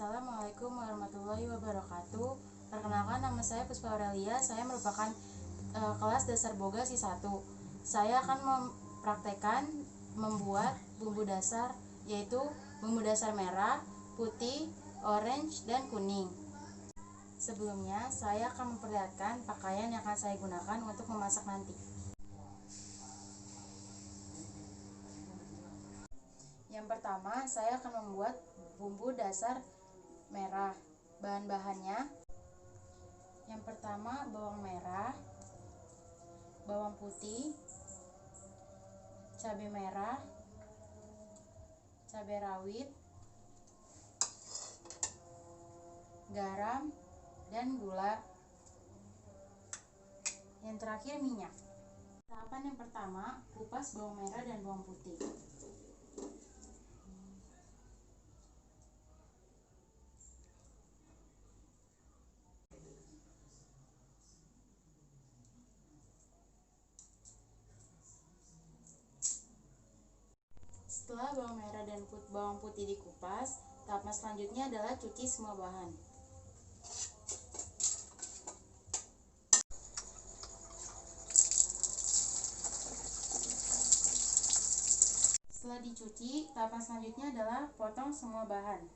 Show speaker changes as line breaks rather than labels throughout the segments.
Assalamualaikum warahmatullahi wabarakatuh. Perkenalkan, nama saya Puspa Aurelia. Saya merupakan kelas dasar boga si 1. Saya akan mempraktekkan membuat bumbu dasar, yaitu bumbu dasar merah, putih, orange, dan kuning. Sebelumnya, saya akan memperlihatkan pakaian yang akan saya gunakan untuk memasak nanti. Yang pertama, saya akan membuat bumbu dasar merah. Bahan-bahannya, yang pertama bawang merah, bawang putih, cabai merah, cabai rawit, garam, dan gula. Yang terakhir minyak. Tahapan yang pertama, kupas bawang merah dan bawang putih. Setelah bawang merah dan bawang putih dikupas, tahapan selanjutnya adalah cuci semua bahan. Setelah dicuci, tahapan selanjutnya adalah potong semua bahan.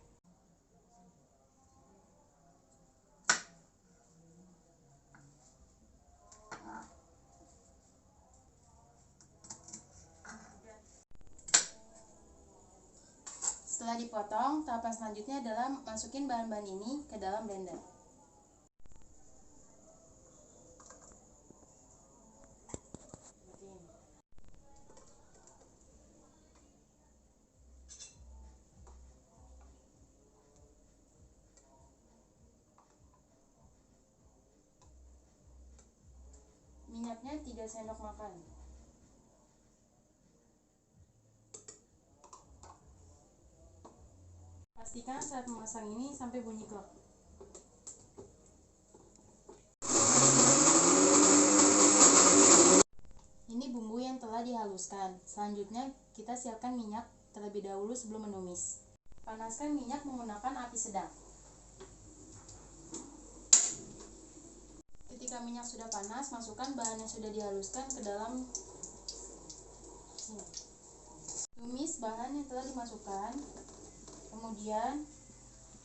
Setelah dipotong, tahapan selanjutnya adalah masukin bahan-bahan ini ke dalam blender. Minyaknya 3 sendok makan. Pastikan saat memasang ini sampai bunyi klak. Ini bumbu yang telah dihaluskan. Selanjutnya kita siapkan minyak terlebih dahulu sebelum menumis. Panaskan minyak menggunakan api sedang. Ketika minyak sudah panas, masukkan bahan yang sudah dihaluskan ke dalam sini. Tumis bahan yang telah dimasukkan. Kemudian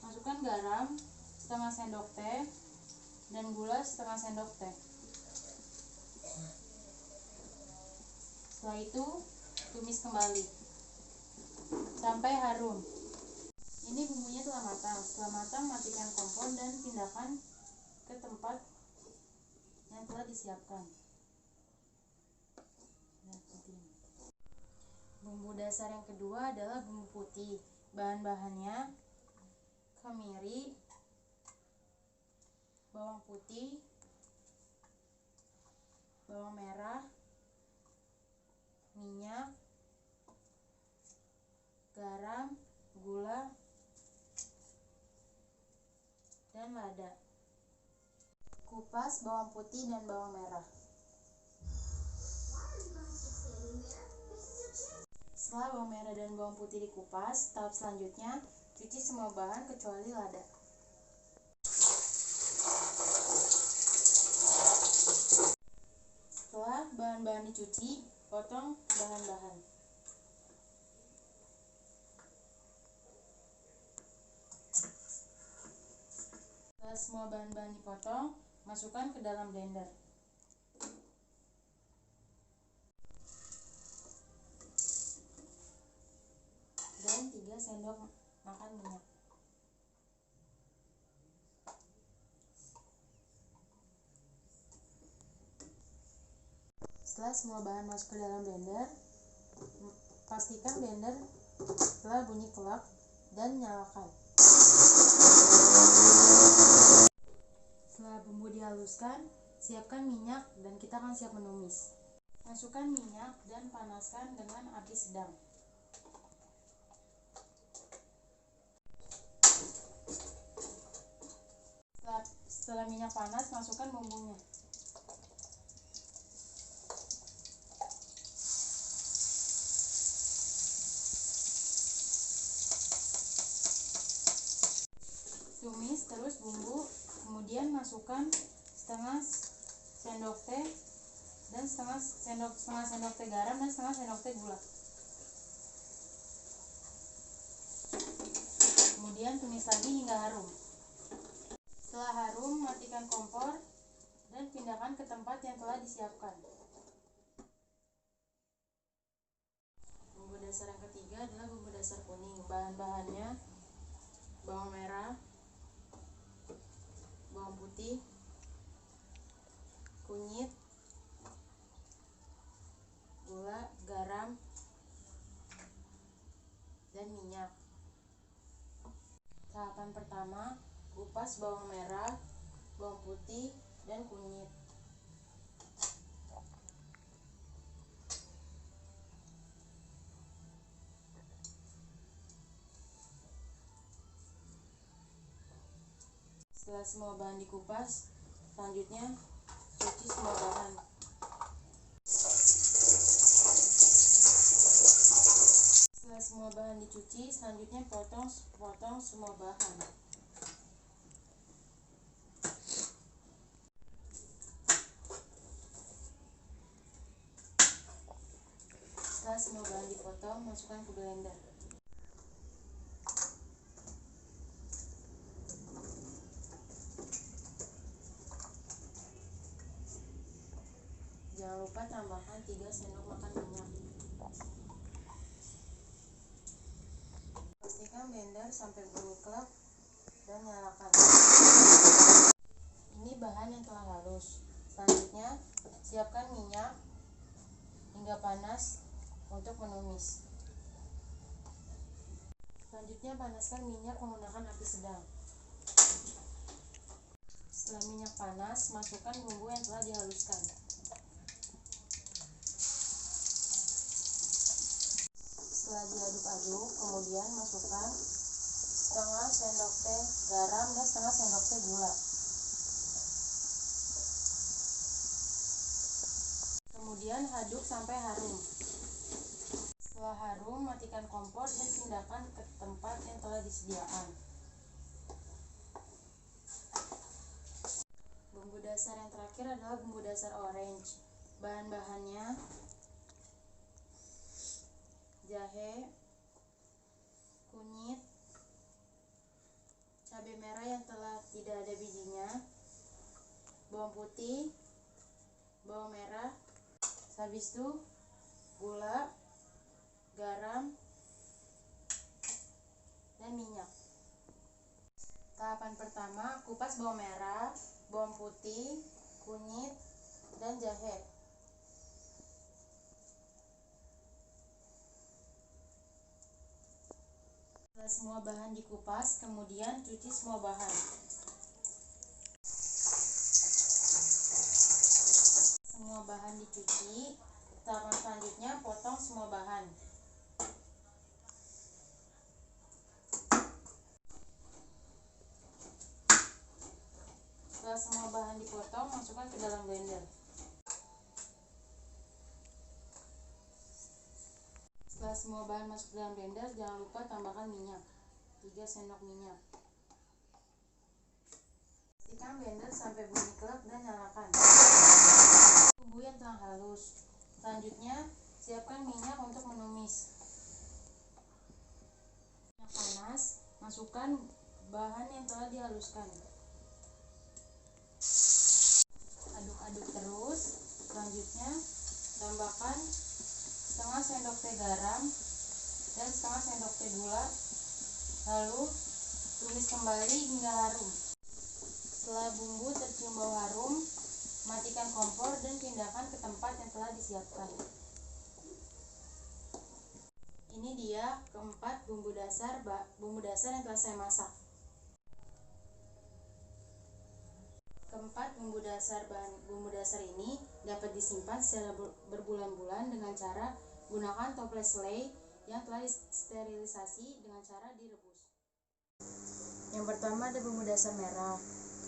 masukkan garam setengah sendok teh dan gula setengah sendok teh. Setelah itu tumis kembali sampai harum. Ini bumbunya telah matang. Setelah matang, matikan kompor dan pindahkan ke tempat yang telah disiapkan. Bumbu dasar yang kedua adalah bumbu putih. Bahan-bahannya kemiri, bawang putih, bawang merah, minyak, garam, gula, dan lada. Kupas bawang putih dan bawang merah. Setelah bawang merah dan bawang putih dikupas, tahap selanjutnya cuci semua bahan kecuali lada. Setelah bahan-bahan dicuci, potong bahan-bahan. Setelah semua bahan-bahan dipotong, masukkan ke dalam blender. Dan 3 sendok makan minyak. Setelah semua bahan masuk ke dalam blender, pastikan blender telah bunyi kelak dan nyalakan. Setelah bumbu dihaluskan, siapkan minyak dan kita akan siap menumis. Masukkan minyak dan panaskan dengan api sedang. Setelah minyak panas, masukkan bumbunya. Tumis terus bumbu, kemudian masukkan setengah sendok teh dan setengah sendok teh garam dan setengah sendok teh gula. Kemudian tumis lagi hingga harum. Setelah harum, matikan kompor dan pindahkan ke tempat yang telah disiapkan. Bumbu dasar yang ketiga adalah bumbu dasar kuning. Bahan-bahannya: bawang merah, bawang putih, kunyit, gula, garam, dan minyak. Tahapan pertama, kupas bawang merah, bawang putih, dan kunyit. Setelah semua bahan dikupas, selanjutnya cuci semua bahan. Setelah semua bahan dicuci, selanjutnya potong semua bahan. Setelah semua bahan dipotong, masukkan ke blender. Jangan lupa tambahkan 3 sendok makan minyak. Pastikan blender sampai bunyi klak dan nyalakan. Ini bahan yang telah halus. Selanjutnya, siapkan minyak hingga panas untuk menumis. Selanjutnya, panaskan minyak menggunakan api sedang. Setelah minyak panas, masukkan bumbu yang telah dihaluskan. Setelah diaduk-aduk, kemudian masukkan setengah sendok teh garam dan setengah sendok teh gula. Kemudian aduk sampai harum. Setelah harum, matikan kompor dan pindahkan ke tempat yang telah disediakan. Bumbu dasar yang terakhir adalah bumbu dasar orange. Bahan-bahannya: jahe, kunyit, cabai merah yang telah tidak ada bijinya, bawang putih, bawang merah, habis itu gula, garam, dan minyak. Tahapan pertama, kupas bawang merah, bawang putih, kunyit, dan jahe. Setelah semua bahan dikupas, kemudian cuci semua bahan. Semua bahan dicuci, tahapan selanjutnya potong semua bahan. Setelah semua bahan dipotong, masukkan ke dalam blender. Setelah semua bahan masuk ke dalam blender, jangan lupa tambahkan minyak, 3 sendok minyak. Pastikan blender sampai bunyi klak dan nyalakan. Bumbu yang telah halus. Selanjutnya, siapkan minyak untuk menumis. Minyak panas, masukkan bahan yang telah dihaluskan. Aduk-aduk terus. Selanjutnya, tambahkan setengah sendok teh garam dan setengah sendok teh gula. Lalu tumis kembali hingga harum. Setelah bumbu tercium bau harum, matikan kompor dan pindahkan ke tempat yang telah disiapkan. Ini dia keempat bumbu dasar yang telah saya masak. Keempat bumbu dasar ini dapat disimpan secara berbulan-bulan dengan cara gunakan toples selai yang telah disterilisasi dengan cara direbus. Yang pertama ada bumbu dasar merah.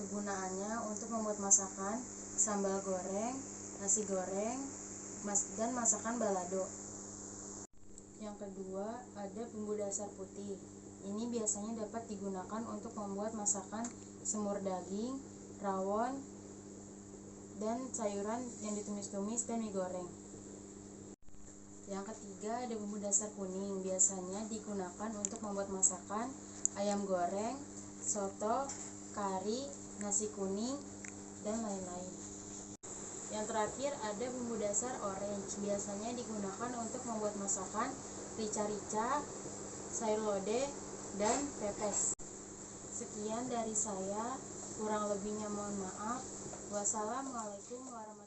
Kegunaannya untuk membuat masakan sambal goreng, nasi goreng, dan masakan balado. Yang kedua ada bumbu dasar putih. ini biasanya dapat digunakan untuk membuat masakan semur daging, rawon, dan sayuran yang ditumis-tumis dan mie goreng. Yang ketiga, ada bumbu dasar kuning, biasanya digunakan untuk membuat masakan ayam goreng, soto, kari, nasi kuning, dan lain-lain. Yang terakhir, ada bumbu dasar orange, biasanya digunakan untuk membuat masakan rica-rica, sayur lodeh, dan pepes. Sekian dari saya, kurang lebihnya mohon maaf. Wassalamualaikum warahmatullahi wabarakatuh.